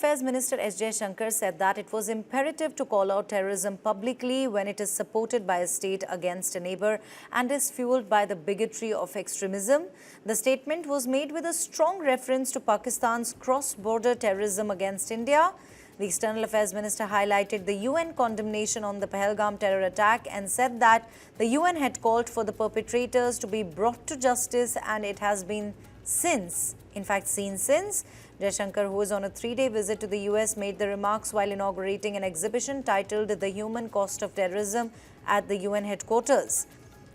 Affairs Minister Jaishankar said that it was imperative to call out terrorism publicly when it is supported by a state against a neighbor and is fueled by the bigotry of extremism. The statement was made with a strong reference to Pakistan's cross-border terrorism against India. The External Affairs Minister highlighted the UN condemnation on the Pahalgam terror attack and said that the UN had called for the perpetrators to be brought to justice, and it has been seen since. Jaishankar, who is on a 3-day visit to the US, made the remarks while inaugurating an exhibition titled The Human Cost of Terrorism at the UN headquarters.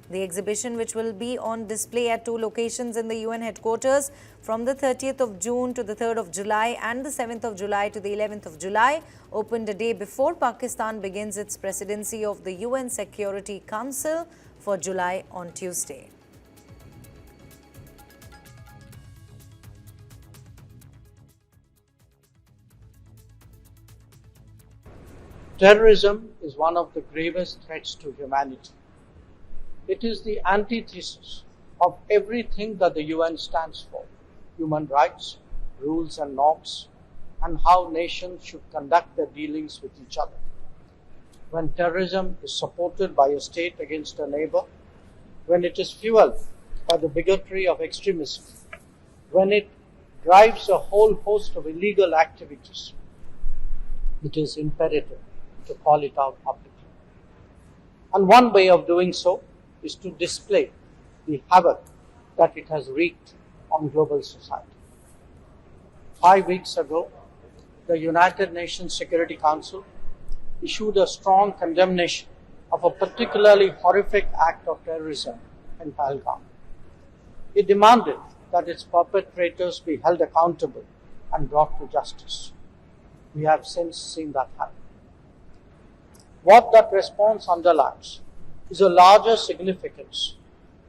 The exhibition, which will be on display at 2 locations in the UN headquarters from the 30th of June to the 3rd of July and the 7th of July to the 11th of July, opened a day before Pakistan begins its presidency of the UN Security Council for July on Tuesday. Terrorism is one of the gravest threats to humanity. It is the antithesis of everything that the UN stands for: human rights, rules and norms, and how nations should conduct their dealings with each other. When terrorism is supported by a state against a neighbor, when it is fueled by the bigotry of extremism, when it drives a whole host of illegal activities, it is imperative to call it out publicly. And one way of doing so is to display the havoc that it has wreaked on global society. 5 weeks ago, the United Nations Security Council issued a strong condemnation of a particularly horrific act of terrorism in Pahalgam. It demanded that its perpetrators be held accountable and brought to justice. We have since seen that happen. What that response underlines is a larger significance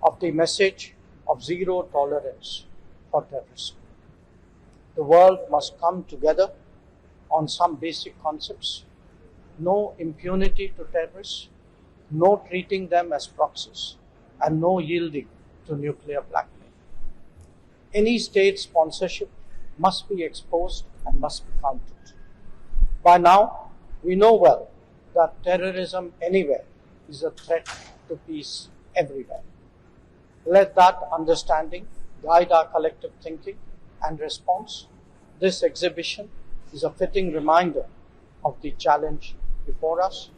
of the message of zero tolerance for terrorism. The world must come together on some basic concepts: no impunity to terrorists, no treating them as proxies, and no yielding to nuclear blackmail. Any state sponsorship must be exposed and must be countered. By now, we know well that terrorism anywhere is a threat to peace everywhere. Let that understanding guide our collective thinking and response. This exhibition is a fitting reminder of the challenge before us.